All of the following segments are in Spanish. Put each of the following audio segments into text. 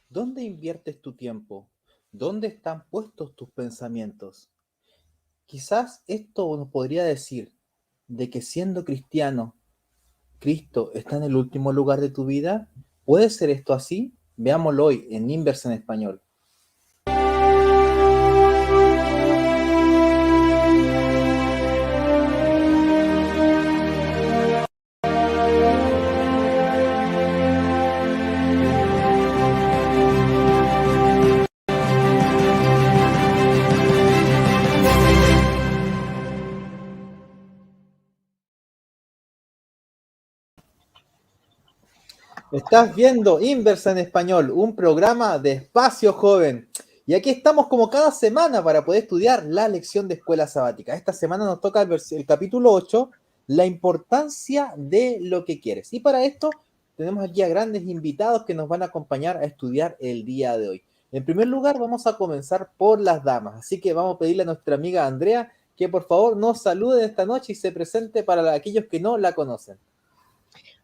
¿Dónde inviertes tu tiempo? ¿Dónde están puestos tus pensamientos? Quizás esto nos podría decir de que siendo cristiano, Cristo está en el último lugar de tu vida. ¿Puede ser esto así? Veámoslo hoy en Inverse en Español. Estás viendo Inversa en Español, un programa de espacio joven. Y aquí estamos como cada semana para poder estudiar la lección de escuela sabática. Esta semana nos toca el capítulo 8, la importancia de lo que quieres. Y para esto tenemos aquí a grandes invitados que nos van a acompañar a estudiar el día de hoy. En primer lugar, vamos a comenzar por las damas. Así que vamos a pedirle a nuestra amiga Andrea que por favor nos salude esta noche y se presente para aquellos que no la conocen.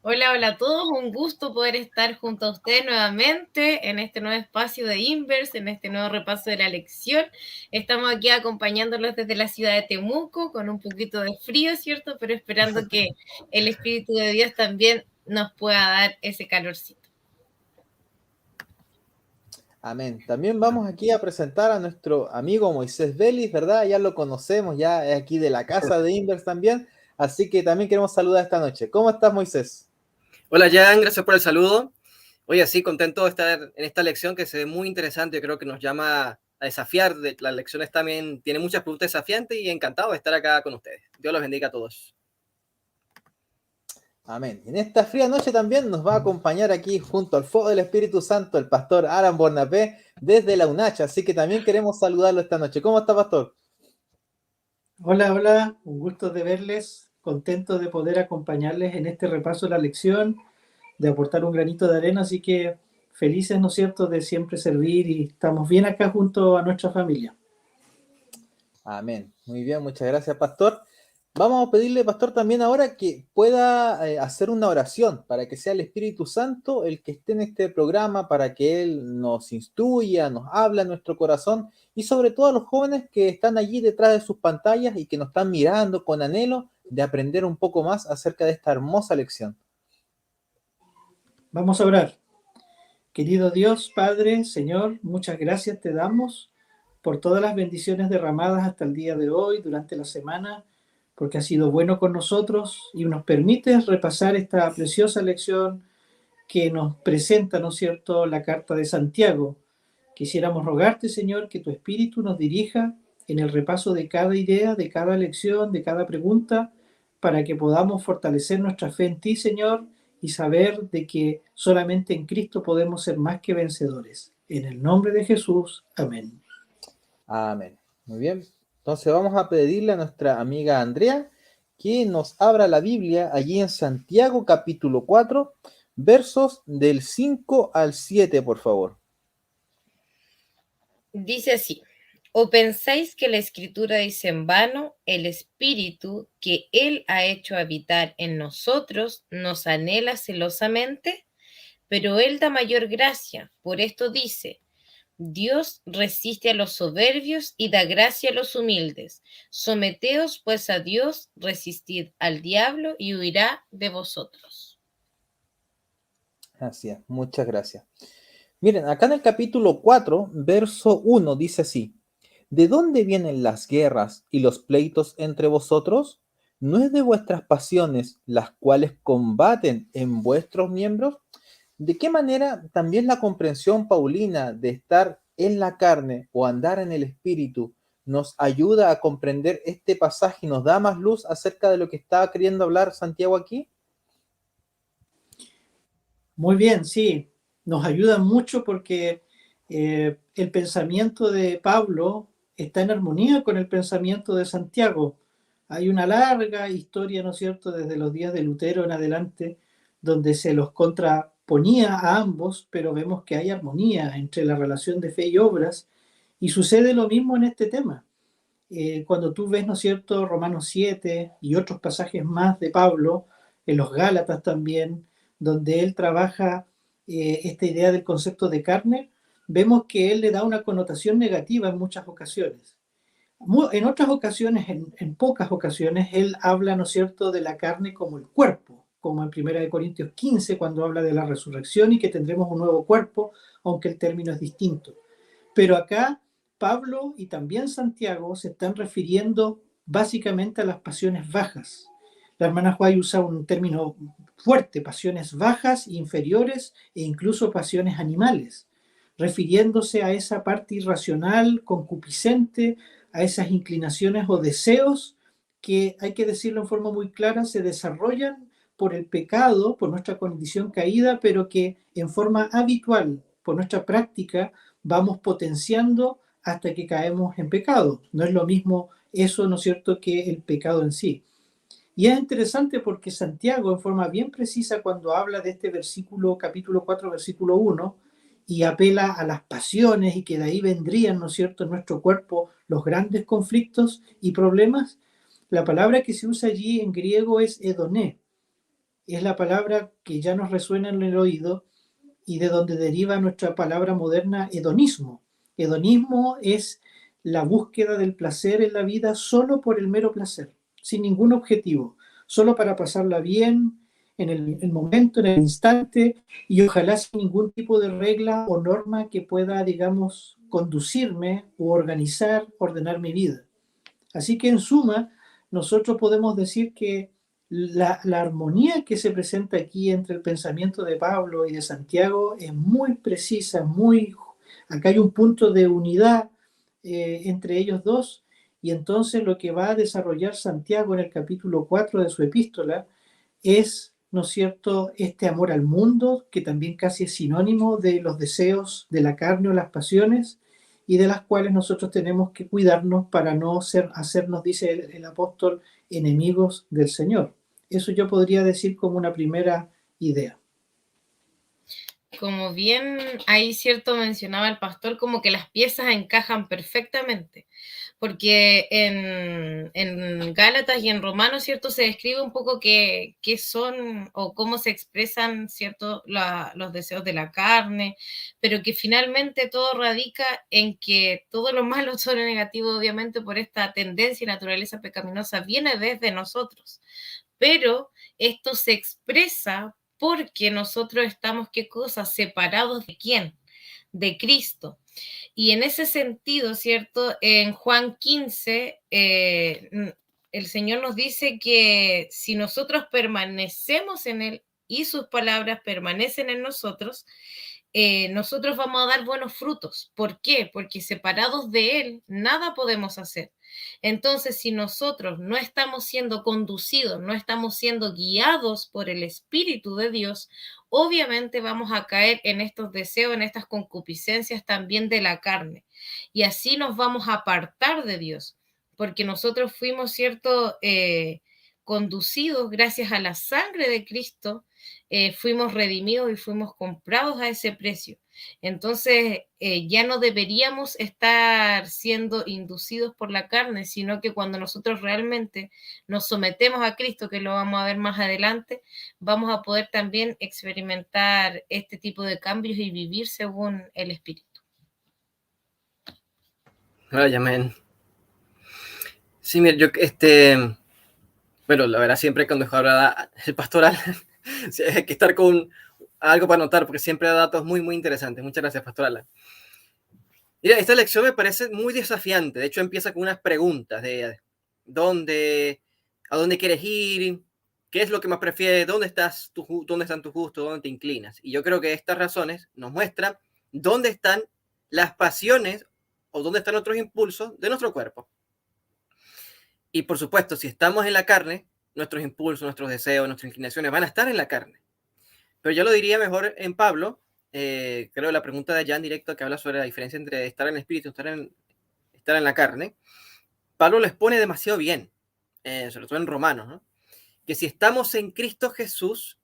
Hola, hola a todos, un gusto poder estar junto a ustedes nuevamente en este nuevo espacio de Inverse, en este nuevo repaso de la lección. Estamos aquí acompañándolos desde la ciudad de Temuco, con un poquito de frío, ¿cierto? Pero esperando que el Espíritu de Dios también nos pueda dar ese calorcito. Amén. También vamos aquí a presentar a nuestro amigo Moisés Vélez, ¿verdad? Ya lo conocemos, ya es aquí de la casa de Inverse también, así que también queremos saludar esta noche. ¿Cómo estás, Moisés? Hola, Jan, gracias por el saludo. Oye, sí, contento de estar en esta lección que se ve muy interesante. Creo que nos llama a desafiar. Las lecciones también tienen muchas preguntas desafiantes y encantado de estar acá con ustedes. Dios los bendiga a todos. Amén. En esta fría noche también nos va a acompañar aquí junto al fuego del Espíritu Santo el pastor Alan Bornapé desde la UNACH, así que también queremos saludarlo esta noche. ¿Cómo está, pastor? Hola, hola, un gusto de verles, contento de poder acompañarles en este repaso de la lección, de aportar un granito de arena, así que felices, ¿no es cierto?, de siempre servir y estamos bien acá junto a nuestra familia. Amén. Muy bien, muchas gracias, pastor. Vamos a pedirle, pastor, también ahora que pueda hacer una oración para que sea el Espíritu Santo el que esté en este programa, para que Él nos instruya, nos habla en nuestro corazón y sobre todo a los jóvenes que están allí detrás de sus pantallas y que nos están mirando con anhelo de aprender un poco más acerca de esta hermosa lección. Vamos a orar. Querido Dios, Padre, Señor, muchas gracias te damos por todas las bendiciones derramadas hasta el día de hoy, durante la semana, porque has sido bueno con nosotros y nos permites repasar esta preciosa lección que nos presenta, ¿no es cierto?, la carta de Santiago. Quisiéramos rogarte, Señor, que tu Espíritu nos dirija en el repaso de cada idea, de cada lección, de cada pregunta, para que podamos fortalecer nuestra fe en ti, Señor, y saber de que solamente en Cristo podemos ser más que vencedores. En el nombre de Jesús, amén. Amén. Muy bien. Entonces vamos a pedirle a nuestra amiga Andrea que nos abra la Biblia allí en Santiago capítulo 4, versos del 5 al 7, por favor. Dice así: ¿O pensáis que la Escritura dice en vano, el Espíritu que Él ha hecho habitar en nosotros nos anhela celosamente? Pero Él da mayor gracia. Por esto dice: Dios resiste a los soberbios y da gracia a los humildes. Someteos pues a Dios, resistid al diablo y huirá de vosotros. Así es, muchas gracias. Miren, acá en el capítulo 4, verso 1 dice así: ¿De dónde vienen las guerras y los pleitos entre vosotros? ¿No es de vuestras pasiones las cuales combaten en vuestros miembros? ¿De qué manera también la comprensión paulina de estar en la carne o andar en el espíritu nos ayuda a comprender este pasaje y nos da más luz acerca de lo que estaba queriendo hablar Santiago aquí? Muy bien, sí, nos ayuda mucho porque el pensamiento de Pablo está en armonía con el pensamiento de Santiago. Hay una larga historia, ¿no es cierto?, desde los días de Lutero en adelante, donde se los contraponía a ambos, pero vemos que hay armonía entre la relación de fe y obras, y sucede lo mismo en este tema. Cuando tú ves, ¿no es cierto?, Romanos 7 y otros pasajes más de Pablo, en los Gálatas también, donde él trabaja esta idea del concepto de carne, vemos que él le da una connotación negativa en muchas ocasiones. En otras ocasiones, en pocas ocasiones, él habla, ¿no es cierto?, de la carne como el cuerpo, como en 1 Corintios 15, cuando habla de la resurrección y que tendremos un nuevo cuerpo, aunque el término es distinto. Pero acá Pablo y también Santiago se están refiriendo básicamente a las pasiones bajas. La hermana White usa un término fuerte: pasiones bajas, inferiores e incluso pasiones animales, refiriéndose a esa parte irracional, concupiscente, a esas inclinaciones o deseos que, hay que decirlo en forma muy clara, se desarrollan por el pecado, por nuestra condición caída, pero que en forma habitual, por nuestra práctica, vamos potenciando hasta que caemos en pecado. No es lo mismo eso, ¿no es cierto?, que el pecado en sí. Y es interesante porque Santiago, en forma bien precisa, cuando habla de este versículo, capítulo 4, versículo 1, y apela a las pasiones y que de ahí vendrían, ¿no es cierto?, en nuestro cuerpo los grandes conflictos y problemas, la palabra que se usa allí en griego es hedoné. Es la palabra que ya nos resuena en el oído y de donde deriva nuestra palabra moderna hedonismo. Hedonismo es la búsqueda del placer en la vida solo por el mero placer, sin ningún objetivo, solo para pasarla bien en el momento, en el instante, y ojalá sin ningún tipo de regla o norma que pueda, digamos, conducirme o organizar, ordenar mi vida. Así que en suma, nosotros podemos decir que la armonía que se presenta aquí entre el pensamiento de Pablo y de Santiago es muy precisa, acá hay un punto de unidad entre ellos dos, y entonces lo que va a desarrollar Santiago en el capítulo 4 de su epístola es, ¿no es cierto?, este amor al mundo, que también casi es sinónimo de los deseos de la carne o las pasiones, y de las cuales nosotros tenemos que cuidarnos para no hacernos, dice el apóstol, enemigos del Señor. Eso yo podría decir como una primera idea. Como bien ahí cierto mencionaba el pastor, como que las piezas encajan perfectamente, porque en Gálatas y en Romanos, cierto, se describe un poco qué son o cómo se expresan, cierto, los deseos de la carne, pero que finalmente todo radica en que todo lo malo, todo lo negativo, obviamente por esta tendencia y naturaleza pecaminosa, viene desde nosotros, pero esto se expresa porque nosotros estamos, ¿qué cosa? Separados de quién? De Cristo. Y en ese sentido, ¿cierto? En Juan 15, el Señor nos dice que si nosotros permanecemos en Él y sus palabras permanecen en nosotros, nosotros vamos a dar buenos frutos. ¿Por qué? Porque separados de Él, nada podemos hacer. Entonces, si nosotros no estamos siendo conducidos, no estamos siendo guiados por el Espíritu de Dios, obviamente vamos a caer en estos deseos, en estas concupiscencias también de la carne. Y así nos vamos a apartar de Dios, porque nosotros fuimos, ¿cierto?, conducidos gracias a la sangre de Cristo, fuimos redimidos y fuimos comprados a ese precio. Entonces, ya no deberíamos estar siendo inducidos por la carne, sino que cuando nosotros realmente nos sometemos a Cristo, que lo vamos a ver más adelante, vamos a poder también experimentar este tipo de cambios y vivir según el Espíritu. Ay, amén. Sí, mira, bueno, la verdad, siempre cuando habla el pastoral, hay que estar con algo para anotar, porque siempre da datos muy, muy interesantes. Muchas gracias, Pastor Alan. Mira, esta lección me parece muy desafiante. De hecho, empieza con unas preguntas de a dónde quieres ir, qué es lo que más prefieres, dónde están tus gustos, dónde te inclinas. Y yo creo que estas razones nos muestran dónde están las pasiones o dónde están otros impulsos de nuestro cuerpo. Y por supuesto, si estamos en la carne, nuestros impulsos, nuestros deseos, nuestras inclinaciones van a estar en la carne. Pero yo lo diría mejor en Pablo. Creo la pregunta de Jan directo, que habla sobre la diferencia entre estar en el espíritu y estar en la carne. Pablo les pone demasiado bien, sobre todo en Romanos, ¿no? Que si estamos en Cristo Jesús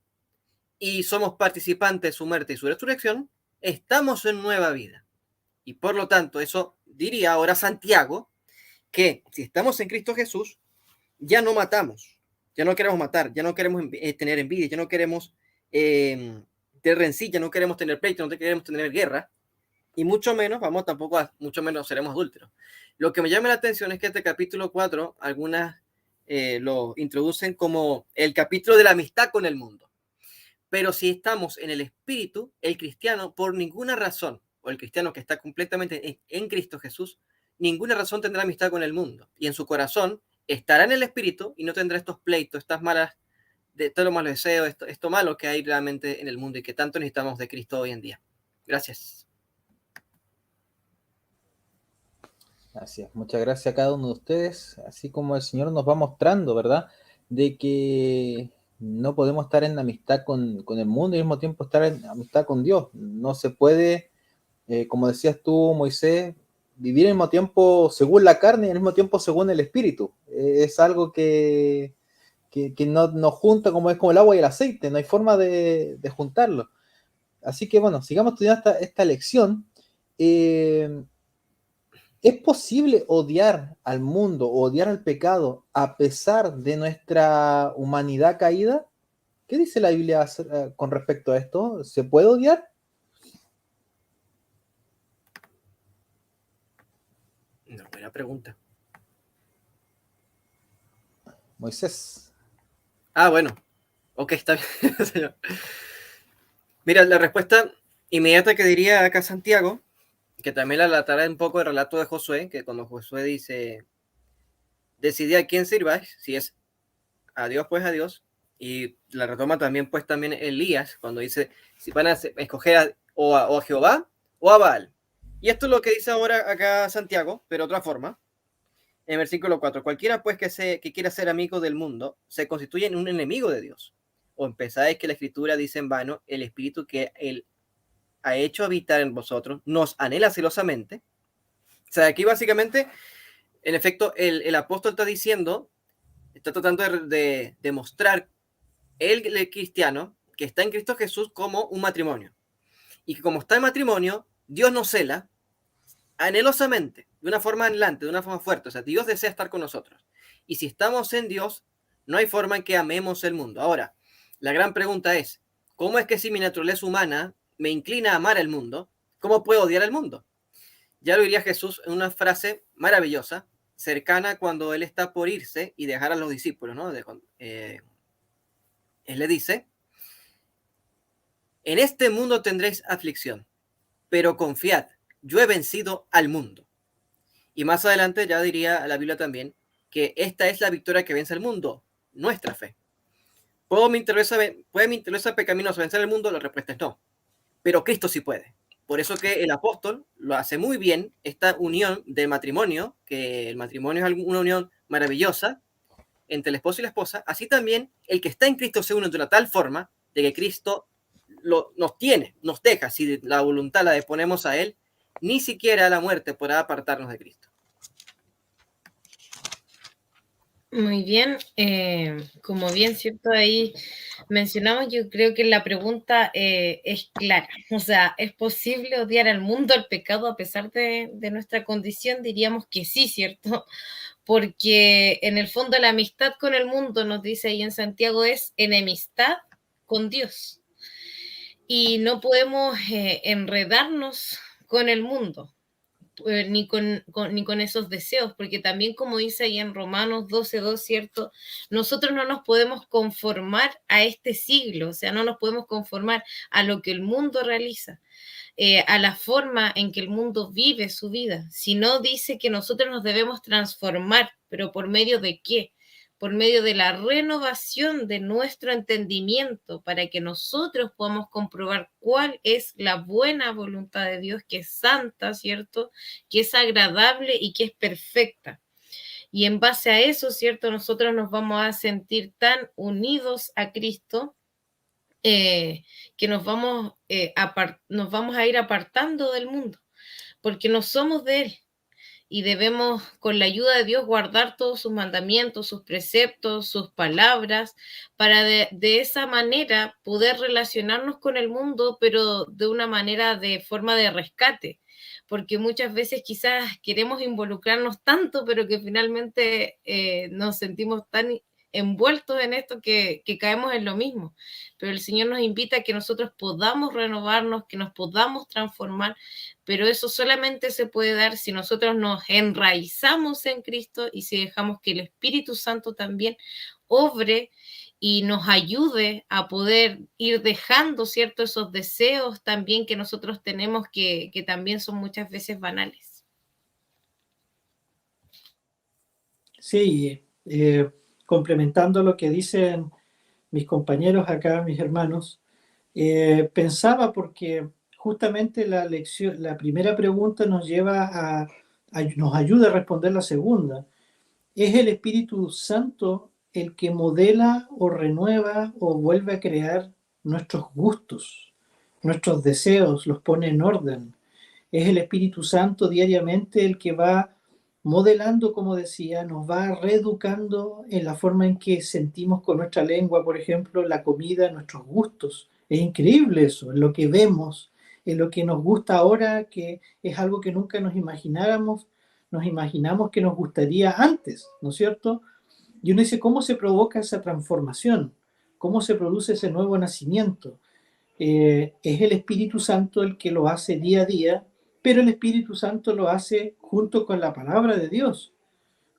y somos participantes de su muerte y su resurrección, estamos en nueva vida. Y por lo tanto, eso diría ahora Santiago, que si estamos en Cristo Jesús, ya no matamos, ya no queremos matar, ya no queremos tener envidia, ya no queremos tener rencilla, no queremos tener pleito, no queremos tener guerra, y mucho menos mucho menos seremos adúlteros. Lo que me llama la atención es que este capítulo 4, algunas lo introducen como el capítulo de la amistad con el mundo. Pero si estamos en el espíritu, el cristiano, por ninguna razón, o el cristiano que está completamente en Cristo Jesús, ninguna razón tendrá amistad con el mundo. Y en su corazón estará en el espíritu y no tendrá estos pleitos, estas malas, de todos los malos deseos, esto malo que hay realmente en el mundo y que tanto necesitamos de Cristo hoy en día. Gracias. Así es, muchas gracias a cada uno de ustedes, así como el Señor nos va mostrando, ¿verdad? De que no podemos estar en amistad con el mundo y al mismo tiempo estar en amistad con Dios. No se puede, como decías tú, Moisés, vivir al mismo tiempo según la carne y al mismo tiempo según el espíritu. Es algo que no junta, como es como el agua y el aceite, no hay forma de juntarlo. Así que bueno, sigamos estudiando esta lección. ¿Es posible odiar al mundo, odiar al pecado, a pesar de nuestra humanidad caída? ¿Qué dice la Biblia con respecto a esto? ¿Se puede odiar? Una buena pregunta. Moisés. Bueno. Ok, está bien, señor. Mira, la respuesta inmediata que diría acá Santiago, que también la trae un poco el relato de Josué, que cuando Josué dice, decidí a quién sirváis, si es a Dios, pues a Dios, y la retoma también, pues también Elías, cuando dice, si van a escoger o a Jehová o a Baal. Y esto es lo que dice ahora acá Santiago, pero de otra forma. En versículo 4, cualquiera pues que quiera ser amigo del mundo, se constituye en un enemigo de Dios. O empezáis que la Escritura dice en vano, el Espíritu que Él ha hecho habitar en vosotros nos anhela celosamente. O sea, aquí básicamente, en efecto, el apóstol está diciendo, está tratando de demostrar el cristiano que está en Cristo Jesús como un matrimonio. Y que como está en matrimonio, Dios nos cela anhelosamente, de una forma anhelante, de una forma fuerte. O sea, Dios desea estar con nosotros. Y si estamos en Dios, no hay forma en que amemos el mundo. Ahora, la gran pregunta es, ¿cómo es que si mi naturaleza humana me inclina a amar el mundo, cómo puedo odiar el mundo? Ya lo diría Jesús en una frase maravillosa, cercana cuando él está por irse y dejar a los discípulos, ¿no? Él le dice, en este mundo tendréis aflicción, pero confiad, yo he vencido al mundo. Y más adelante ya diría la Biblia también que esta es la victoria que vence el mundo, nuestra fe. ¿Puede mi naturaleza pecaminosa vencer el mundo? La respuesta es no. Pero Cristo sí puede. Por eso que el apóstol lo hace muy bien, esta unión del matrimonio, que el matrimonio es una unión maravillosa entre el esposo y la esposa, así también el que está en Cristo se une de una tal forma de que Cristo nos deja, si la voluntad la deponemos a Él, ni siquiera la muerte podrá apartarnos de Cristo. Muy bien, como bien cierto ahí mencionamos, yo creo que la pregunta es clara, o sea, ¿es posible odiar al mundo, al pecado a pesar de nuestra condición? Diríamos que sí, ¿cierto? Porque en el fondo la amistad con el mundo, nos dice ahí en Santiago, es enemistad con Dios. Y no podemos enredarnos con el mundo. ni con esos deseos, porque también como dice ahí en Romanos 12:2, ¿cierto? Nosotros no nos podemos conformar a este siglo, o sea, no nos podemos conformar a lo que el mundo realiza, a la forma en que el mundo vive su vida, sino dice que nosotros nos debemos transformar, pero ¿por medio de qué? Por medio de la renovación de nuestro entendimiento, para que nosotros podamos comprobar cuál es la buena voluntad de Dios, que es santa, ¿cierto? Que es agradable y que es perfecta. Y en base a eso, ¿cierto? Nosotros nos vamos a sentir tan unidos a Cristo, que nos vamos a ir apartando del mundo, porque no somos de Él. Y debemos, con la ayuda de Dios, guardar todos sus mandamientos, sus preceptos, sus palabras, para de esa manera poder relacionarnos con el mundo, pero de una manera de forma de rescate, porque muchas veces quizás queremos involucrarnos tanto, pero que finalmente nos sentimos tan envueltos en esto que caemos en lo mismo. Pero el Señor nos invita a que nosotros podamos renovarnos, que nos podamos transformar, pero eso solamente se puede dar si nosotros nos enraizamos en Cristo y si dejamos que el Espíritu Santo también obre y nos ayude a poder ir dejando, ¿cierto?, esos deseos también que nosotros tenemos, que también son muchas veces banales. Sí, complementando lo que dicen mis compañeros acá, mis hermanos, pensaba porque justamente la lección, la primera pregunta nos lleva nos ayuda a responder la segunda. ¿Es el Espíritu Santo el que modela o renueva o vuelve a crear nuestros gustos, nuestros deseos, los pone en orden? Es el Espíritu Santo diariamente el que va modelando, como decía, nos va reeducando en la forma en que sentimos con nuestra lengua, por ejemplo, la comida, nuestros gustos. Es increíble eso, en lo que vemos, en lo que nos gusta ahora, que es algo que nunca nos imaginamos que nos gustaría antes, ¿no es cierto? Y uno dice, ¿cómo se provoca esa transformación? ¿Cómo se produce ese nuevo nacimiento? Es el Espíritu Santo el que lo hace día a día, pero el Espíritu Santo lo hace junto con la palabra de Dios,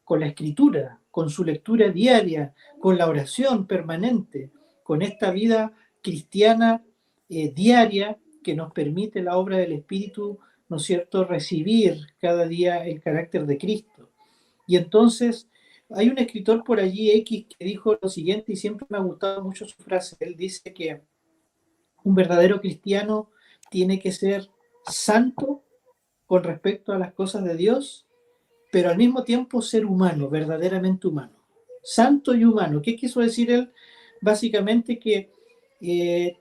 con la escritura, con su lectura diaria, con la oración permanente, con esta vida cristiana diaria que nos permite la obra del Espíritu, ¿no es cierto?, recibir cada día el carácter de Cristo. Y entonces hay un escritor por allí, X, que dijo lo siguiente, y siempre me ha gustado mucho su frase. Él dice que un verdadero cristiano tiene que ser santo con respecto a las cosas de Dios, pero al mismo tiempo ser humano, verdaderamente humano. Santo y humano. ¿Qué quiso decir él? Básicamente que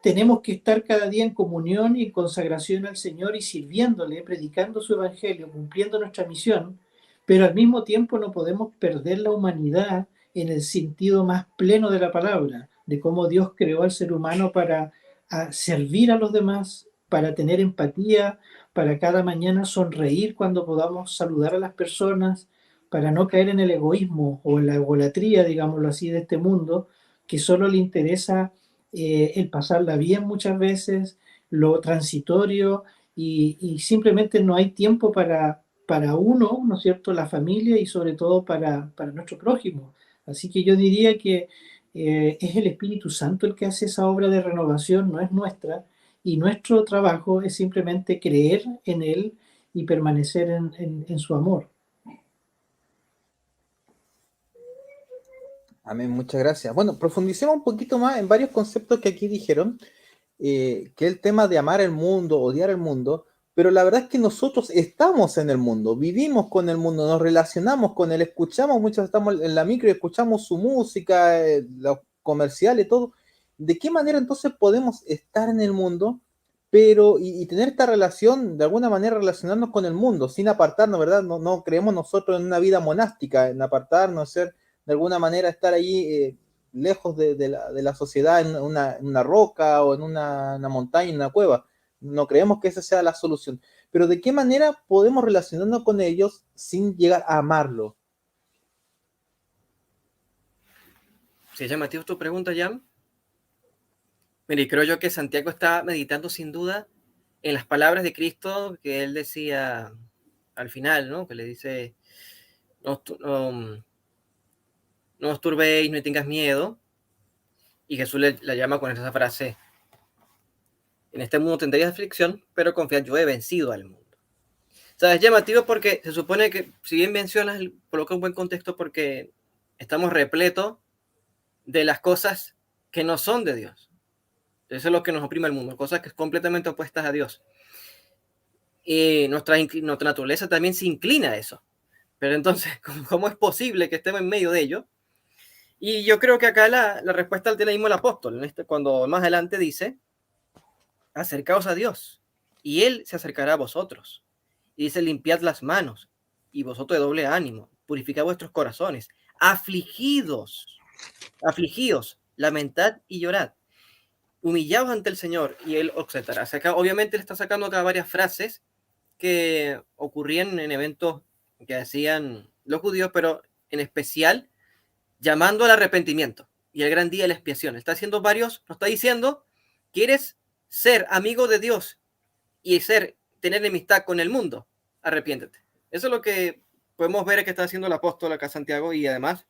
tenemos que estar cada día en comunión y en consagración al Señor y sirviéndole, predicando su evangelio, cumpliendo nuestra misión, pero al mismo tiempo no podemos perder la humanidad en el sentido más pleno de la palabra, de cómo Dios creó al ser humano para servir a los demás, para tener empatía, para cada mañana sonreír cuando podamos saludar a las personas, para no caer en el egoísmo o en la egolatría, digámoslo así, de este mundo, que solo le interesa el pasarla bien muchas veces, lo transitorio, y simplemente no hay tiempo para uno, ¿no es cierto?, la familia y sobre todo para nuestro prójimo. Así que yo diría que es el Espíritu Santo el que hace esa obra de renovación, no es nuestra, y nuestro trabajo es simplemente creer en Él y permanecer en su amor. Amén, muchas gracias. Bueno, profundicemos un poquito más en varios conceptos que aquí dijeron, que es el tema de amar el mundo, odiar el mundo, pero la verdad es que nosotros estamos en el mundo, vivimos con el mundo, nos relacionamos con él, escuchamos, muchos estamos en la micro y escuchamos su música, los comerciales, todo. ¿De qué manera entonces podemos estar en el mundo, pero y tener esta relación, de alguna manera relacionarnos con el mundo, sin apartarnos, ¿verdad? No, no creemos nosotros en una vida monástica, en apartarnos, ser de alguna manera estar allí lejos de la sociedad, en una roca o en una montaña, en una cueva. No creemos que esa sea la solución. Pero ¿de qué manera podemos relacionarnos con ellos sin llegar a amarlo? ¿Se llama tío tu pregunta, Jan? Mire, creo yo que Santiago está meditando sin duda en las palabras de Cristo, que él decía, al final, ¿no? Que le dice, no os turbéis, no tengas miedo. Y Jesús la llama con esa frase, en este mundo tendréis aflicción, pero confiad, yo he vencido al mundo. O sea, es llamativo porque se supone que, si bien mencionas, coloca un buen contexto porque estamos repletos de las cosas que no son de Dios. Eso es lo que nos oprime el mundo, cosas que son completamente opuestas a Dios. Y nuestra naturaleza también se inclina a eso. Pero entonces, ¿cómo es posible que estemos en medio de ello? Y yo creo que acá la respuesta la tiene mismo el apóstol, cuando más adelante dice, acercaos a Dios, y Él se acercará a vosotros. Y dice, limpiad las manos, y vosotros de doble ánimo, purificad vuestros corazones, afligíos, lamentad y llorad, humillaos ante el Señor, y Él os exaltará. O sea, acá, obviamente le está sacando acá varias frases que ocurrían en eventos que hacían los judíos, pero en especial llamando al arrepentimiento y el gran día de la expiación. Está haciendo varios, nos está diciendo, ¿quieres ser amigo de Dios y tener enemistad con el mundo? Arrepiéntete. Eso es lo que podemos ver que está haciendo el apóstol acá Santiago, y además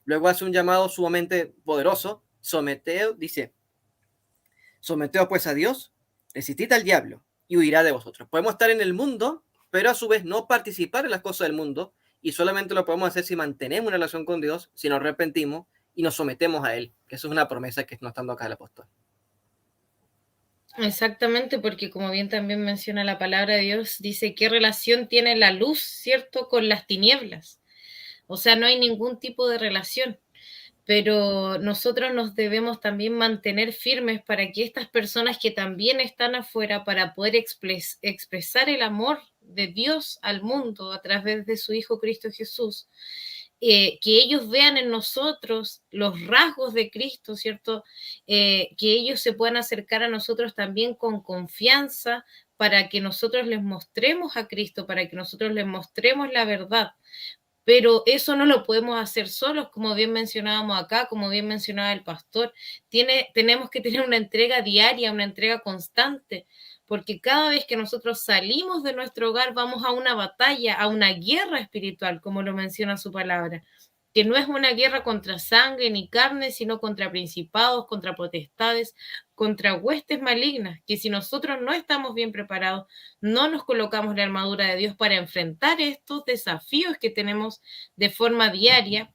luego hace un llamado sumamente poderoso. Someteos pues a Dios, resistid al diablo y huirá de vosotros. Podemos estar en el mundo, pero a su vez no participar en las cosas del mundo, y solamente lo podemos hacer si mantenemos una relación con Dios, si nos arrepentimos y nos sometemos a Él, que eso es una promesa que nos está dando acá el apóstol. Exactamente, porque como bien también menciona la palabra de Dios, dice qué relación tiene la luz, ¿cierto?, con las tinieblas. O sea, no hay ningún tipo de relación. Pero nosotros nos debemos también mantener firmes para que estas personas que también están afuera, para poder expresar el amor de Dios al mundo a través de su Hijo Cristo Jesús, que ellos vean en nosotros los rasgos de Cristo, ¿cierto? Que ellos se puedan acercar a nosotros también con confianza para que nosotros les mostremos a Cristo, para que nosotros les mostremos la verdad. Pero eso no lo podemos hacer solos, como bien mencionábamos acá, como bien mencionaba el pastor. Tenemos que tener una entrega diaria, una entrega constante, porque cada vez que nosotros salimos de nuestro hogar vamos a una batalla, a una guerra espiritual, como lo menciona su palabra, que no es una guerra contra sangre ni carne, sino contra principados, contra potestades, contra huestes malignas, que si nosotros no estamos bien preparados, no nos colocamos la armadura de Dios para enfrentar estos desafíos que tenemos de forma diaria,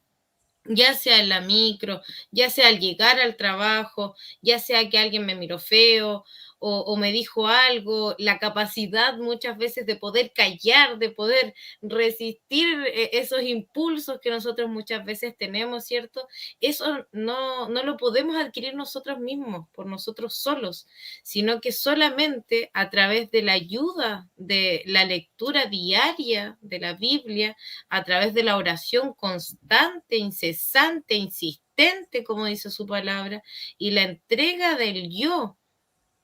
ya sea en la micro, ya sea al llegar al trabajo, ya sea que alguien me miró feo o me dijo algo, la capacidad muchas veces de poder callar, de poder resistir esos impulsos que nosotros muchas veces tenemos, ¿cierto? Eso no lo podemos adquirir nosotros mismos, por nosotros solos, sino que solamente a través de la ayuda de la lectura diaria de la Biblia, a través de la oración constante, incesante, insistente, como dice su palabra, y la entrega del yo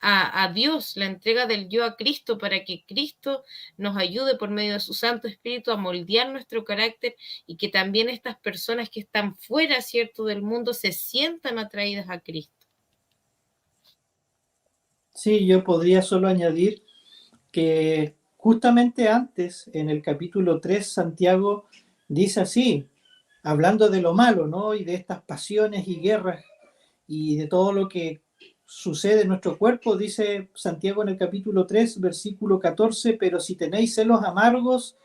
a Dios, la entrega del yo a Cristo, para que Cristo nos ayude por medio de su Santo Espíritu a moldear nuestro carácter, y que también estas personas que están fuera, ¿cierto?, del mundo se sientan atraídas a Cristo. Sí, yo podría solo añadir que justamente antes, en el capítulo 3, Santiago dice así, hablando de lo malo, ¿no? Y de estas pasiones y guerras y de todo lo que sucede en nuestro cuerpo, dice Santiago en el capítulo 3, versículo 14, pero si tenéis celos amargos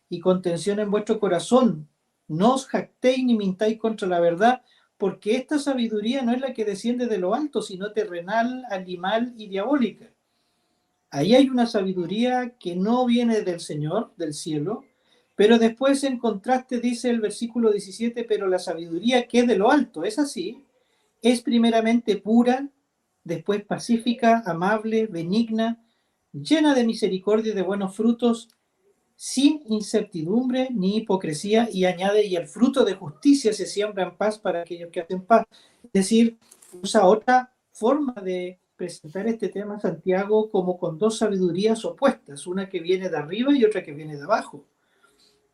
y contención en vuestro corazón, no os jactéis ni mintáis contra la verdad, porque esta sabiduría no es la que desciende de lo alto, sino terrenal, animal y diabólica. Ahí hay una sabiduría que no viene del Señor, del cielo, pero después en contraste dice el versículo 17, pero la sabiduría que es de lo alto, es así, es primeramente pura, después pacífica, amable, benigna, llena de misericordia y de buenos frutos, sin incertidumbre ni hipocresía, y añade, y el fruto de justicia se siembra en paz para aquellos que hacen paz. Es decir, usa otra forma de presentar este tema Santiago como con dos sabidurías opuestas, una que viene de arriba y otra que viene de abajo.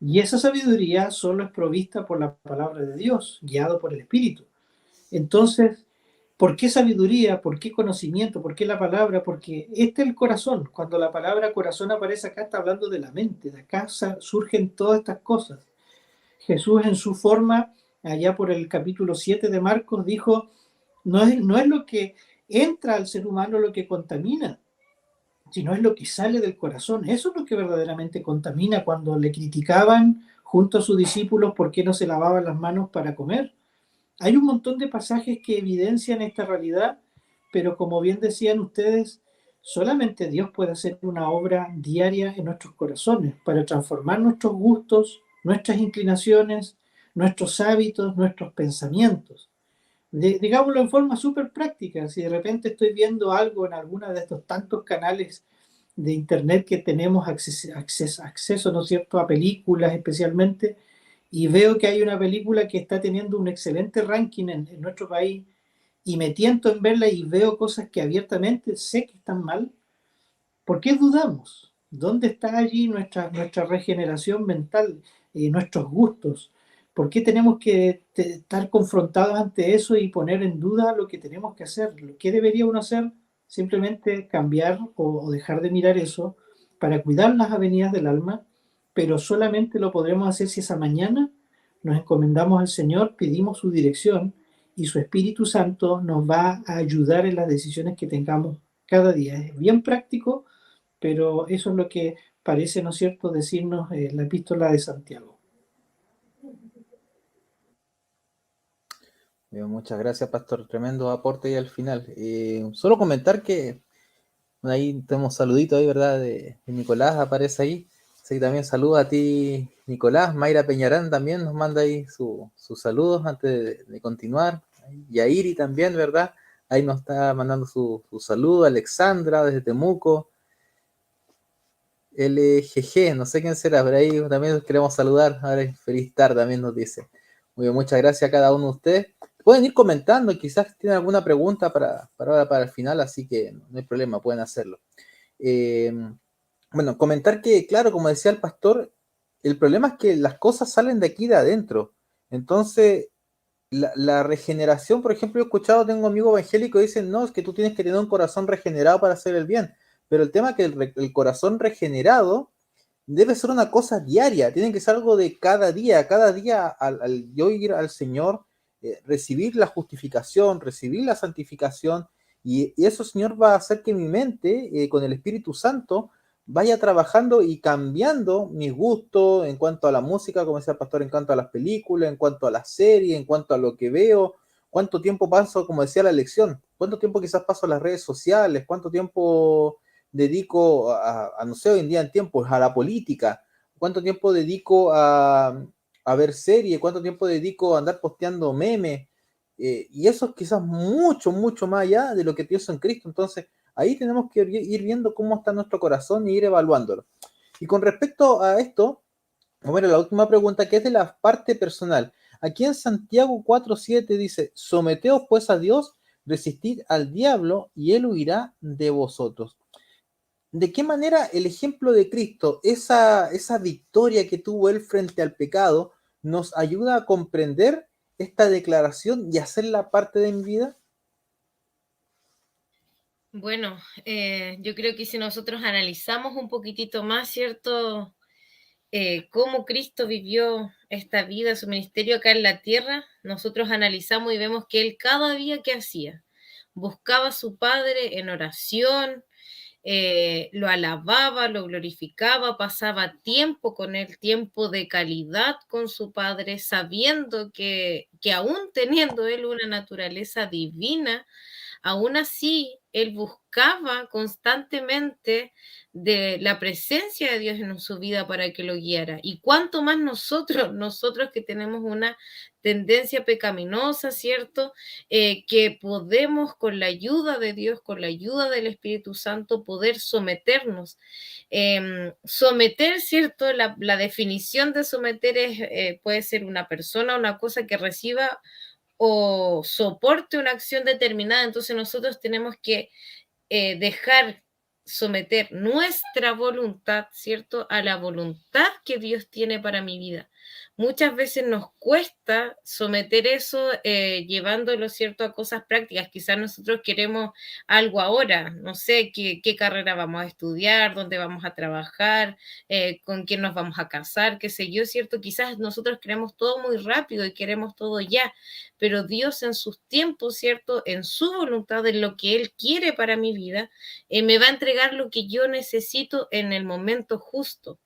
Y esa sabiduría solo es provista por la palabra de Dios, guiado por el Espíritu. Entonces, ¿Por qué sabiduría? ¿Por qué conocimiento? ¿Por qué la palabra? Porque este es el corazón. Cuando la palabra corazón aparece acá, está hablando de la mente. De acá surgen todas estas cosas. Jesús en su forma, allá por el capítulo 7 de Marcos, dijo, no es lo que entra al ser humano lo que contamina, sino es lo que sale del corazón. Eso es lo que verdaderamente contamina. Cuando le criticaban junto a sus discípulos por qué no se lavaban las manos para comer. Hay un montón de pasajes que evidencian esta realidad, pero como bien decían ustedes, solamente Dios puede hacer una obra diaria en nuestros corazones para transformar nuestros gustos, nuestras inclinaciones, nuestros hábitos, nuestros pensamientos. Digámoslo en forma súper práctica, si de repente estoy viendo algo en alguno de estos tantos canales de internet que tenemos acceso, ¿no es cierto?, a películas especialmente, y veo que hay una película que está teniendo un excelente ranking en nuestro país, y me tiento en verla y veo cosas que abiertamente sé que están mal, ¿por qué dudamos? ¿Dónde está allí nuestra regeneración mental, nuestros gustos? ¿Por qué tenemos que estar confrontados ante eso y poner en duda lo que tenemos que hacer? ¿Qué debería uno hacer? Simplemente cambiar o dejar de mirar eso para cuidar las avenidas del alma, pero solamente lo podremos hacer si esa mañana nos encomendamos al Señor, pedimos su dirección y su Espíritu Santo nos va a ayudar en las decisiones que tengamos cada día. Es bien práctico, pero eso es lo que parece, ¿no es cierto?, decirnos la epístola de Santiago. Bien, muchas gracias, Pastor. Tremendo aporte ahí al final. Solo comentar que bueno, ahí tenemos saluditos ahí, ¿verdad? De Nicolás aparece ahí. Así que también saluda a ti, Nicolás. Mayra Peñarán también nos manda ahí sus saludos antes de continuar. Y a Iri también, ¿verdad? Ahí nos está mandando su saludo. Alexandra desde Temuco. LGG, no sé quién será, pero ahí también queremos saludar. Ahora feliz tarde también nos dice. Muy bien, muchas gracias a cada uno de ustedes. Pueden ir comentando, quizás tienen alguna pregunta para el final, así que no hay problema, pueden hacerlo. Bueno, comentar que, claro, como decía el pastor, el problema es que las cosas salen de aquí de adentro. Entonces, la regeneración, por ejemplo, he escuchado, tengo amigos evangélicos que dicen, no, es que tú tienes que tener un corazón regenerado para hacer el bien. Pero el tema es que el corazón regenerado debe ser una cosa diaria, tiene que ser algo de cada día al yo ir al Señor, recibir la justificación, recibir la santificación, y eso, Señor, va a hacer que mi mente, con el Espíritu Santo, vaya trabajando y cambiando mis gustos en cuanto a la música, como decía el pastor, en cuanto a las películas, en cuanto a las series, en cuanto a lo que veo, cuánto tiempo paso, como decía la lección, cuánto tiempo quizás paso en las redes sociales, cuánto tiempo dedico no sé, hoy en día en tiempos, a la política, cuánto tiempo dedico a ver series, cuánto tiempo dedico a andar posteando memes, y eso es quizás mucho, mucho más allá de lo que pienso en Cristo. Entonces, ahí tenemos que ir viendo cómo está nuestro corazón y ir evaluándolo. Y con respecto a esto, bueno, la última pregunta, que es de la parte personal. Aquí en Santiago 4:7 dice, someteos pues a Dios, resistid al diablo y él huirá de vosotros. ¿De qué manera el ejemplo de Cristo, esa victoria que tuvo él frente al pecado, nos ayuda a comprender esta declaración y hacerla parte de mi vida? Bueno, yo creo que si nosotros analizamos un poquitito más, ¿cierto? Cómo Cristo vivió esta vida, su ministerio acá en la tierra, nosotros analizamos y vemos que él cada día que hacía, buscaba a su Padre en oración, lo alababa, lo glorificaba, pasaba tiempo con él, tiempo de calidad con su Padre, sabiendo que aún teniendo él una naturaleza divina, aún así él buscaba constantemente de la presencia de Dios en su vida para que lo guiara. Y cuánto más nosotros que tenemos una tendencia pecaminosa, ¿cierto? Que podemos con la ayuda de Dios, con la ayuda del Espíritu Santo, poder someternos. Someter, ¿cierto? La definición de someter es, puede ser una persona, una cosa que reciba o soporte una acción determinada. Entonces nosotros tenemos que dejar someter nuestra voluntad, ¿cierto?, a la voluntad que Dios tiene para mi vida. Muchas veces nos cuesta someter eso llevándolo, ¿cierto?, a cosas prácticas. Quizás nosotros queremos algo ahora, no sé qué carrera vamos a estudiar, dónde vamos a trabajar, con quién nos vamos a casar, qué sé yo, ¿cierto? Quizás nosotros queremos todo muy rápido y queremos todo ya, pero Dios en sus tiempos, ¿cierto?, en su voluntad, en lo que Él quiere para mi vida, me va a entregar lo que yo necesito en el momento justo.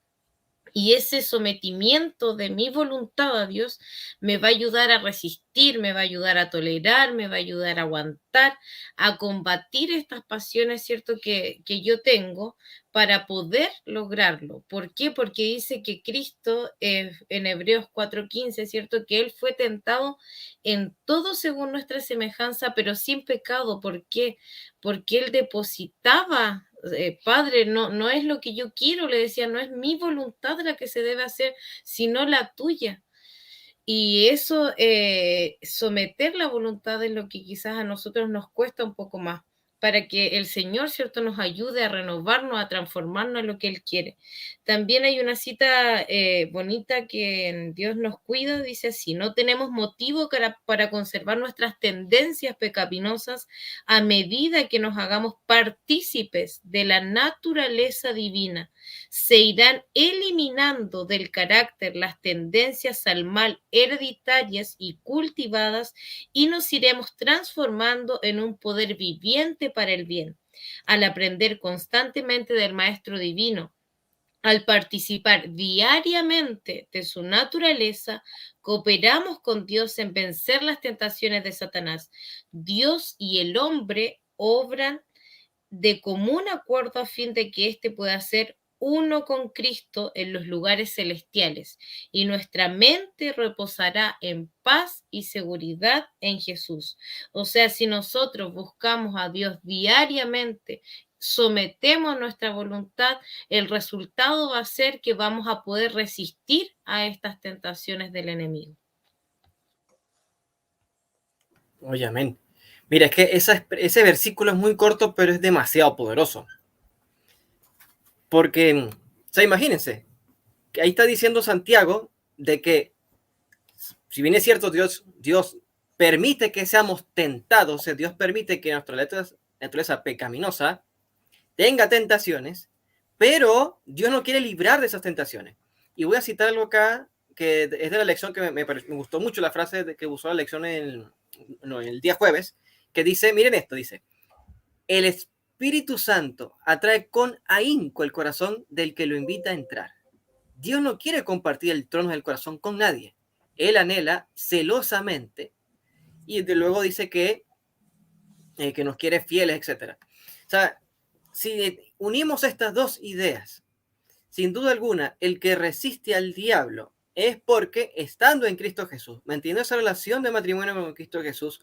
Y ese sometimiento de mi voluntad a Dios me va a ayudar a resistir, me va a ayudar a tolerar, me va a ayudar a aguantar, a combatir estas pasiones, ¿cierto?, que yo tengo para poder lograrlo. ¿Por qué? Porque dice que Cristo, en Hebreos 4:15, ¿cierto?, que Él fue tentado en todo según nuestra semejanza, pero sin pecado. ¿Por qué? Porque Él depositaba, Padre, no es lo que yo quiero, le decía, no es mi voluntad la que se debe hacer, sino la tuya. Y eso, someter la voluntad es lo que quizás a nosotros nos cuesta un poco más, para que el Señor, ¿cierto?, nos ayude a renovarnos, a transformarnos en lo que Él quiere. También hay una cita bonita que en Dios nos cuida, dice así: no tenemos motivo para conservar nuestras tendencias pecaminosas a medida que nos hagamos partícipes de la naturaleza divina. Se irán eliminando del carácter las tendencias al mal hereditarias y cultivadas y nos iremos transformando en un poder viviente para el bien. Al aprender constantemente del Maestro Divino, al participar diariamente de su naturaleza, cooperamos con Dios en vencer las tentaciones de Satanás. Dios y el hombre obran de común acuerdo a fin de que éste pueda ser uno con Cristo en los lugares celestiales, y nuestra mente reposará en paz y seguridad en Jesús. O sea, si nosotros buscamos a Dios diariamente, sometemos nuestra voluntad, el resultado va a ser que vamos a poder resistir a estas tentaciones del enemigo. Oye, amén. Mira, es que ese versículo es muy corto, pero es demasiado poderoso. Porque, o sea, imagínense, que ahí está diciendo Santiago de que, si bien es cierto, Dios permite que seamos tentados, o sea, Dios permite que nuestra naturaleza pecaminosa tenga tentaciones, pero Dios no quiere librar de esas tentaciones. Y voy a citar algo acá, que es de la lección que me gustó mucho, la frase que usó la lección el día jueves, que dice, miren esto, dice: el Espíritu Santo atrae con ahínco el corazón del que lo invita a entrar. Dios no quiere compartir el trono del corazón con nadie. Él anhela celosamente, y de luego dice que nos quiere fieles, etc. O sea, si unimos estas dos ideas, sin duda alguna, el que resiste al diablo es porque, estando en Cristo Jesús, manteniendo esa relación de matrimonio con Cristo Jesús,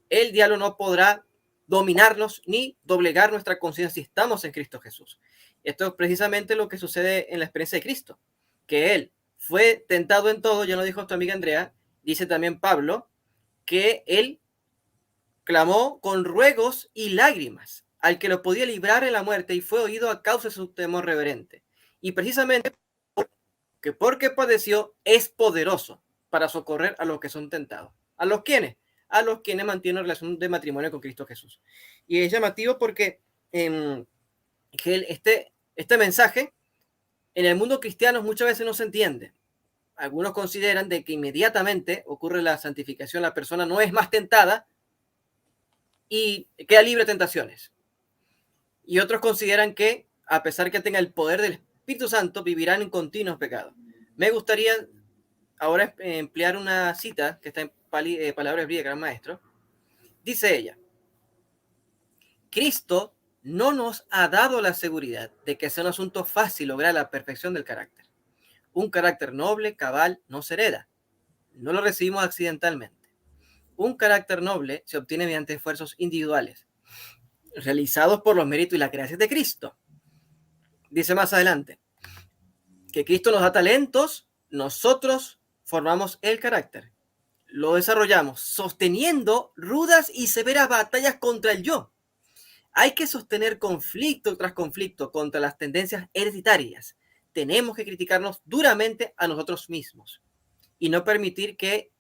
el diablo no podrá dominarnos ni doblegar nuestra conciencia si estamos en Cristo Jesús. Esto es precisamente lo que sucede en la experiencia de Cristo, que Él fue tentado en todo, ya lo dijo tu amiga Andrea, dice también Pablo, que Él clamó con ruegos y lágrimas al que lo podía librar de la muerte y fue oído a causa de su temor reverente. Y precisamente porque padeció, es poderoso para socorrer a los que son tentados. ¿A los quiénes? A los quienes mantienen relación de matrimonio con Cristo Jesús. Y es llamativo porque este mensaje en el mundo cristiano muchas veces no se entiende. Algunos consideran de que inmediatamente ocurre la santificación, la persona no es más tentada y queda libre de tentaciones. Y otros consideran que, a pesar que tenga el poder del Espíritu Santo, vivirán en continuos pecados. Me gustaría ahora emplear una cita que está en Palabras Hebreas, Gran Maestro. Dice ella: Cristo no nos ha dado la seguridad de que sea un asunto fácil lograr la perfección del carácter. Un carácter noble, cabal, no se hereda. No lo recibimos accidentalmente. Un carácter noble se obtiene mediante esfuerzos individuales, realizados por los méritos y las gracias de Cristo. Dice más adelante que Cristo nos da talentos, nosotros formamos el carácter. Lo desarrollamos sosteniendo rudas y severas batallas contra el yo. Hay que sostener conflicto tras conflicto contra las tendencias hereditarias. Tenemos que criticarnos duramente a nosotros mismos y no permitir que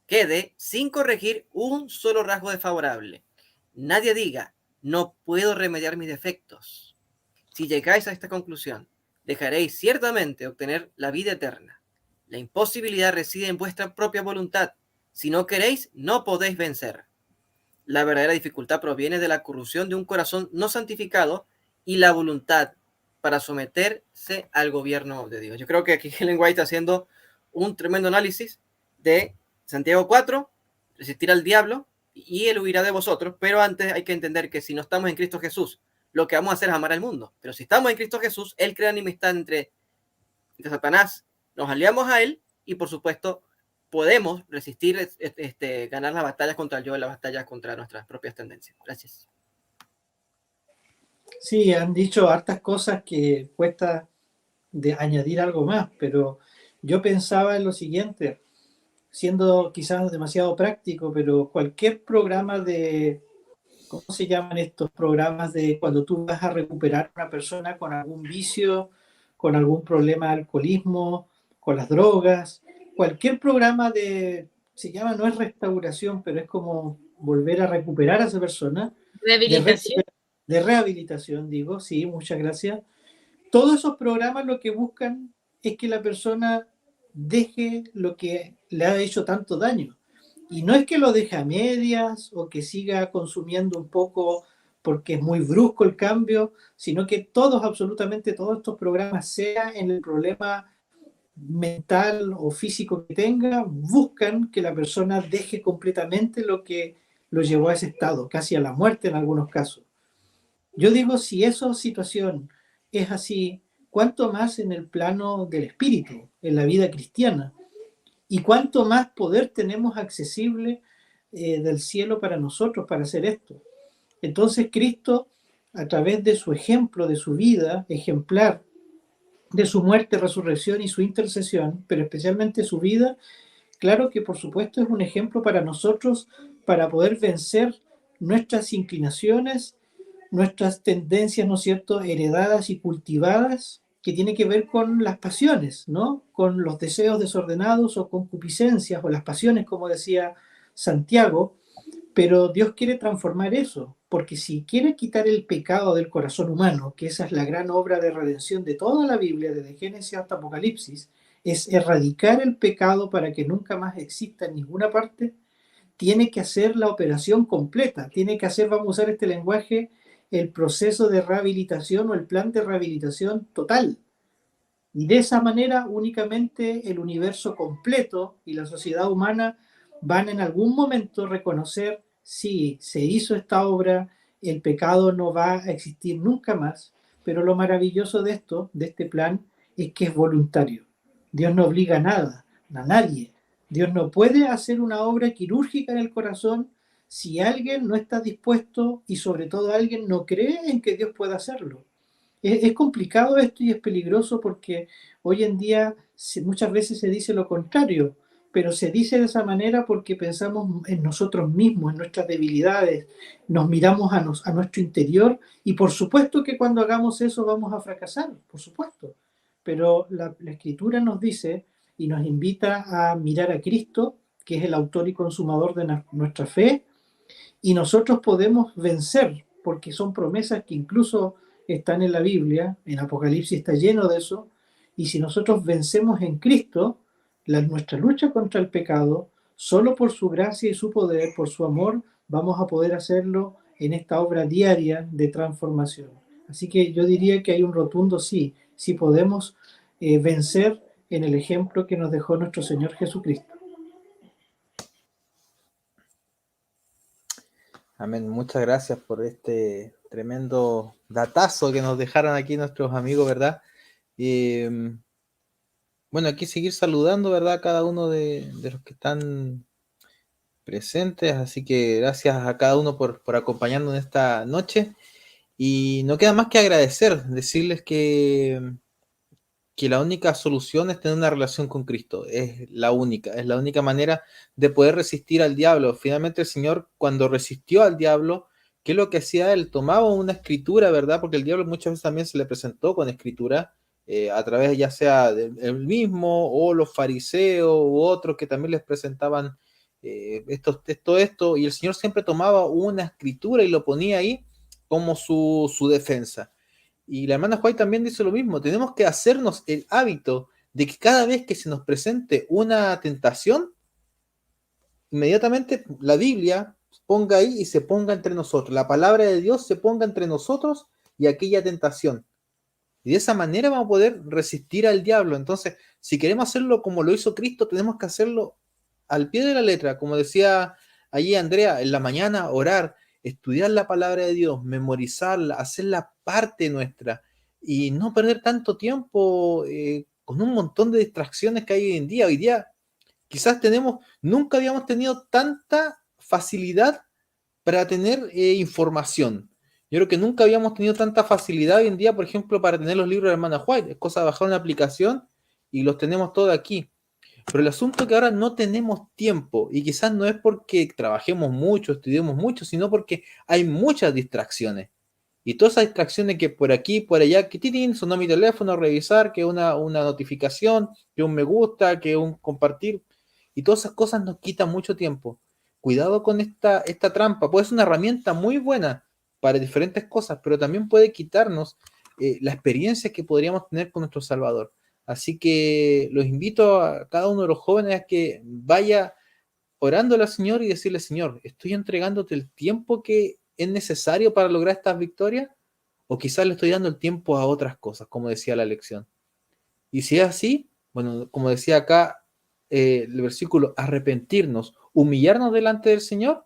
quede sin corregir un solo rasgo desfavorable. Nadie diga, no puedo remediar mis defectos. Si llegáis a esta conclusión, dejaréis ciertamente obtener la vida eterna. La imposibilidad reside en vuestra propia voluntad. Si no queréis, no podéis vencer. La verdadera dificultad proviene de la corrupción de un corazón no santificado y la voluntad para someterse al gobierno de Dios. Yo creo que aquí Ellen White está haciendo un tremendo análisis de Santiago 4, resistir al diablo y él huirá de vosotros, pero antes hay que entender que si no estamos en Cristo Jesús, lo que vamos a hacer es amar al mundo. Pero si estamos en Cristo Jesús, Él crea enemistad entre Satanás, nos aliamos a Él y por supuesto podemos resistir, ganar las batallas contra el yo, las batallas contra nuestras propias tendencias. Gracias. Sí, han dicho hartas cosas que cuesta de añadir algo más, pero yo pensaba en lo siguiente, siendo quizás demasiado práctico, pero cualquier programa de, ¿cómo se llaman estos programas de cuando tú vas a recuperar a una persona con algún vicio, con algún problema de alcoholismo, con las drogas? Cualquier programa de, se llama, no es restauración, pero es como volver a recuperar a esa persona. Rehabilitación. De rehabilitación, digo, sí, muchas gracias. Todos esos programas lo que buscan es que la persona deje lo que le ha hecho tanto daño. Y no es que lo deje a medias o que siga consumiendo un poco porque es muy brusco el cambio, sino que todos, absolutamente todos estos programas, sea en el problema mental o físico que tenga, buscan que la persona deje completamente lo que lo llevó a ese estado, casi a la muerte en algunos casos. Yo digo, si esa situación es así, ¿cuánto más en el plano del espíritu, en la vida cristiana? ¿Y cuánto más poder tenemos accesible del cielo para nosotros para hacer esto? Entonces Cristo, a través de su ejemplo, de su vida ejemplar, de su muerte, resurrección y su intercesión, pero especialmente su vida, claro que por supuesto es un ejemplo para nosotros para poder vencer nuestras inclinaciones, nuestras tendencias, ¿no es cierto?, heredadas y cultivadas, que tiene que ver con las pasiones, ¿no? Con los deseos desordenados o concupiscencias o las pasiones, como decía Santiago, pero Dios quiere transformar eso, porque si quiere quitar el pecado del corazón humano, que esa es la gran obra de redención de toda la Biblia, desde Génesis hasta Apocalipsis, es erradicar el pecado para que nunca más exista en ninguna parte, tiene que hacer la operación completa, tiene que hacer, vamos a usar este lenguaje, el proceso de rehabilitación o el plan de rehabilitación total. Y de esa manera únicamente el universo completo y la sociedad humana van en algún momento a reconocer, sí, se hizo esta obra, el pecado no va a existir nunca más, pero lo maravilloso de esto, de este plan, es que es voluntario. Dios no obliga a nada, a nadie. Dios no puede hacer una obra quirúrgica en el corazón si alguien no está dispuesto y sobre todo alguien no cree en que Dios pueda hacerlo. Es complicado esto y es peligroso porque hoy en día muchas veces se dice lo contrario, pero se dice de esa manera porque pensamos en nosotros mismos, en nuestras debilidades, nos miramos a nuestro interior y por supuesto que cuando hagamos eso vamos a fracasar, por supuesto. Pero la Escritura nos dice y nos invita a mirar a Cristo, que es el autor y consumador de nuestra fe, y nosotros podemos vencer, porque son promesas que incluso están en la Biblia, en Apocalipsis está lleno de eso, y si nosotros vencemos en Cristo, nuestra lucha contra el pecado, solo por su gracia y su poder, por su amor, vamos a poder hacerlo en esta obra diaria de transformación. Así que yo diría que hay un rotundo sí, sí podemos vencer en el ejemplo que nos dejó nuestro Señor Jesucristo. Amén. Muchas gracias por este tremendo datazo que nos dejaron aquí nuestros amigos, ¿verdad? Bueno, aquí seguir saludando, ¿verdad? A cada uno de los que están presentes. Así que gracias a cada uno por acompañarnos en esta noche. Y no queda más que agradecer, decirles que la única solución es tener una relación con Cristo. Es la única manera de poder resistir al diablo. Finalmente el Señor, cuando resistió al diablo, ¿qué es lo que hacía él? Tomaba una escritura, ¿verdad? Porque el diablo muchas veces también se le presentó con escritura, a través ya sea del mismo o los fariseos u otros que también les presentaban esto, y el Señor siempre tomaba una escritura y lo ponía ahí como su defensa. Y la hermana White también dice lo mismo, tenemos que hacernos el hábito de que cada vez que se nos presente una tentación, inmediatamente la Biblia ponga ahí y se ponga entre nosotros, la palabra de Dios se ponga entre nosotros y aquella tentación. Y de esa manera vamos a poder resistir al diablo. Entonces, si queremos hacerlo como lo hizo Cristo, tenemos que hacerlo al pie de la letra, como decía allí Andrea, en la mañana orar, estudiar la palabra de Dios, memorizarla, hacerla parte nuestra y no perder tanto tiempo con un montón de distracciones que hay hoy en día. Hoy día quizás nunca habíamos tenido tanta facilidad para tener información. Yo creo que nunca habíamos tenido tanta facilidad hoy en día, por ejemplo, para tener los libros de la hermana White. Es cosa de bajar una aplicación y los tenemos todos aquí. Pero el asunto es que ahora no tenemos tiempo y quizás no es porque trabajemos mucho, estudiemos mucho, sino porque hay muchas distracciones. Y todas esas distracciones que por aquí, por allá, que titín, sonó mi teléfono, revisar, que una notificación, que un me gusta, que un compartir, y todas esas cosas nos quitan mucho tiempo. Cuidado con esta trampa, puede ser una herramienta muy buena para diferentes cosas, pero también puede quitarnos la experiencia que podríamos tener con nuestro Salvador. Así que los invito a cada uno de los jóvenes a que vaya orándole al Señor y decirle, Señor, ¿estoy entregándote el tiempo que es necesario para lograr estas victorias? O quizás le estoy dando el tiempo a otras cosas, como decía la lección. Y si es así, bueno, como decía acá el versículo, arrepentirnos, humillarnos delante del Señor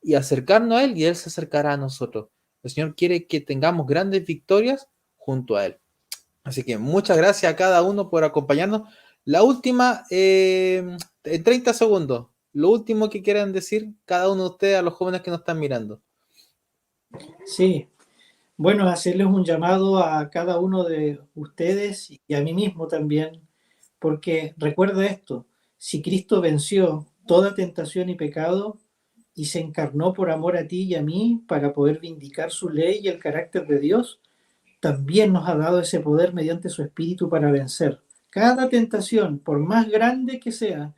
y acercarnos a Él y Él se acercará a nosotros. El Señor quiere que tengamos grandes victorias junto a Él. Así que muchas gracias a cada uno por acompañarnos. La última, en 30 segundos, lo último que quieran decir cada uno de ustedes a los jóvenes que nos están mirando. Sí, bueno, hacerles un llamado a cada uno de ustedes y a mí mismo también, porque recuerda esto, si Cristo venció toda tentación y pecado y se encarnó por amor a ti y a mí para poder vindicar su ley y el carácter de Dios, también nos ha dado ese poder mediante su Espíritu para vencer cada tentación, por más grande que sea.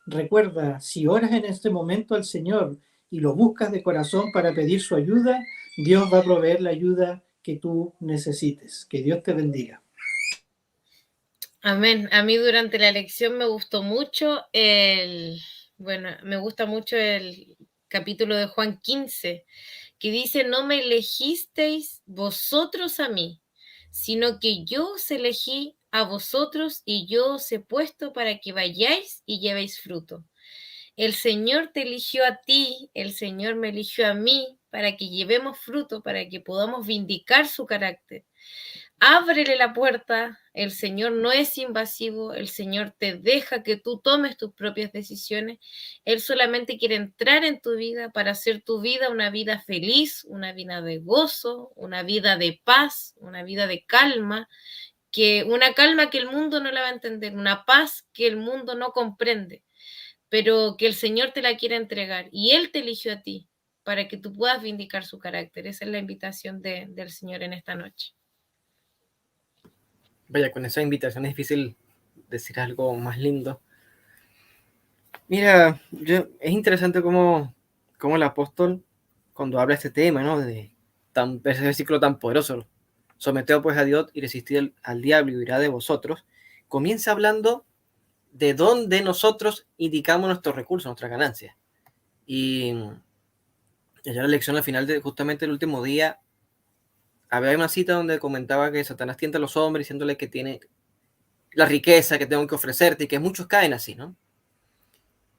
Recuerda, si oras en este momento al Señor y lo buscas de corazón para pedir su ayuda, Dios va a proveer la ayuda que tú necesites. Que Dios te bendiga. Amén. A mí durante la lección me gustó mucho me gusta mucho el capítulo de Juan 15, que dice, no me elegisteis vosotros a mí, sino que yo os elegí a vosotros y yo os he puesto para que vayáis y llevéis fruto. El Señor te eligió a ti, el Señor me eligió a mí para que llevemos fruto, para que podamos vindicar su carácter. Ábrele la puerta, el Señor no es invasivo, el Señor te deja que tú tomes tus propias decisiones, Él solamente quiere entrar en tu vida para hacer tu vida una vida feliz, una vida de gozo, una vida de paz, una vida de calma, una calma que el mundo no la va a entender, una paz que el mundo no comprende, pero que el Señor te la quiere entregar y Él te eligió a ti para que tú puedas vindicar su carácter. Esa es la invitación del Señor en esta noche. Vaya, con esa invitación es difícil decir algo más lindo. Mira, es interesante cómo el apóstol, cuando habla de este tema, ¿no? De ese versículo tan poderoso, someteos pues a Dios y resistid al diablo y huirá de vosotros, comienza hablando de dónde nosotros indicamos nuestros recursos, nuestras ganancias. Y ya la lección al final de justamente el último día, había una cita donde comentaba que Satanás tienta a los hombres diciéndole que tiene la riqueza que tengo que ofrecerte y que muchos caen así, ¿no?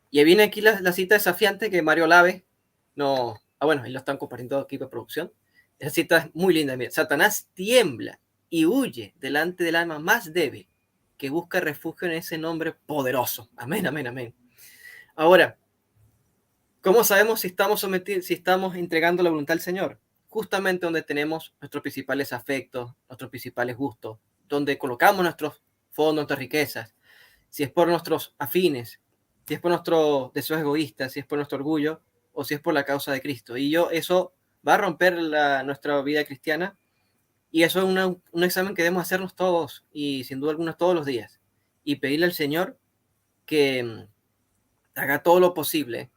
Y viene aquí la cita desafiante que Mario Lave no... bueno, ahí lo están compartiendo aquí por producción. Esa cita es muy linda. Mira, Satanás tiembla y huye delante del alma más débil que busca refugio en ese nombre poderoso. Amén, amén, amén. Ahora, ¿cómo sabemos si estamos sometidos, si estamos entregando la voluntad al Señor? Justamente donde tenemos nuestros principales afectos, nuestros principales gustos, donde colocamos nuestros fondos, nuestras riquezas, si es por nuestros afines, si es por nuestros deseos egoístas, si es por nuestro orgullo o si es por la causa de Cristo. Y eso va a romper nuestra vida cristiana, y eso es un examen que debemos hacernos todos, y sin duda alguna todos los días, y pedirle al Señor que haga todo lo posible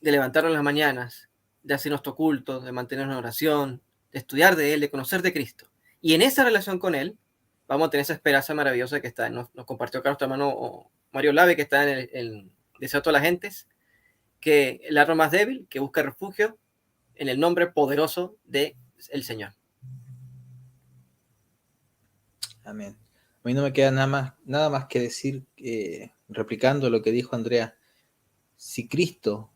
de levantarnos en las mañanas, de hacer nuestro culto, de mantenernos en oración, de estudiar de Él, de conocer de Cristo. Y en esa relación con Él, vamos a tener esa esperanza maravillosa que nos compartió acá nuestro hermano Mario Lave, que está en el Deseo de todas las gentes, que el arma más débil, que busca refugio en el nombre poderoso del Señor. Amén. A mí no me queda nada más que decir, replicando lo que dijo Andrea. Si Cristo,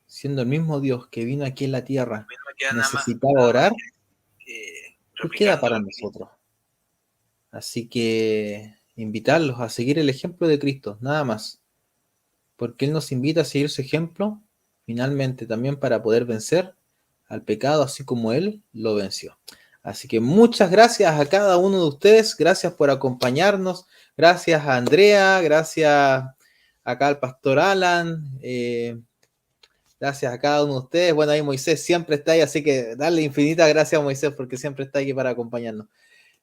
siendo el mismo Dios que vino aquí en la tierra, necesitaba orar, ¿qué queda para nosotros? Así que invitarlos a seguir el ejemplo de Cristo, nada más. Porque Él nos invita a seguir su ejemplo, finalmente también para poder vencer al pecado, así como Él lo venció. Así que muchas gracias a cada uno de ustedes, gracias por acompañarnos, gracias a Andrea, gracias acá al pastor Alan, gracias a cada uno de ustedes. Bueno, ahí Moisés siempre está ahí, así que darle infinitas gracias a Moisés porque siempre está aquí para acompañarnos.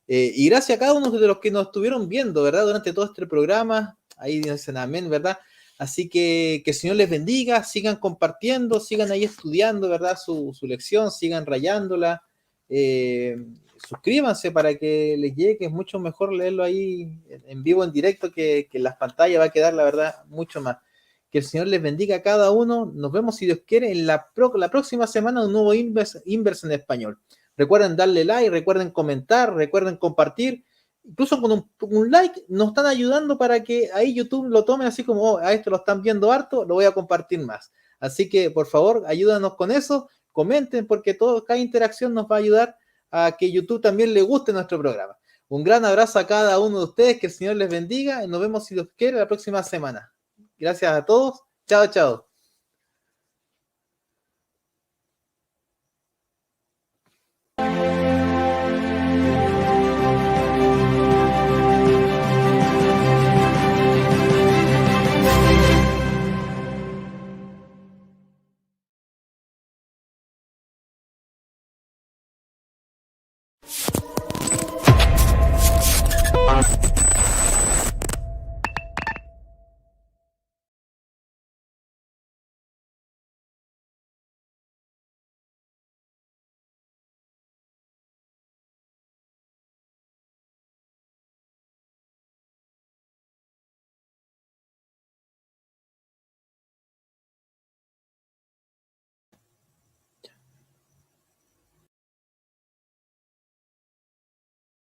Y gracias a cada uno de los que nos estuvieron viendo, ¿verdad? Durante todo este programa, ahí dicen amén, ¿verdad? Así que el Señor les bendiga, sigan compartiendo, sigan ahí estudiando, ¿verdad? Su lección, sigan rayándola. Suscríbanse para que les llegue, que es mucho mejor leerlo ahí en vivo, en directo, que en las pantallas va a quedar, la verdad, mucho más. Que el Señor les bendiga a cada uno. Nos vemos, si Dios quiere, en la próxima semana, un nuevo Inverse en español. Recuerden darle like, recuerden comentar, recuerden compartir. Incluso con un like nos están ayudando para que ahí YouTube lo tome así como, a esto lo están viendo harto, lo voy a compartir más. Así que, por favor, ayúdanos con eso. Comenten, porque cada interacción nos va a ayudar a que YouTube también le guste nuestro programa. Un gran abrazo a cada uno de ustedes, que el Señor les bendiga, y nos vemos, si Dios quiere, la próxima semana. Gracias a todos, chao, chao.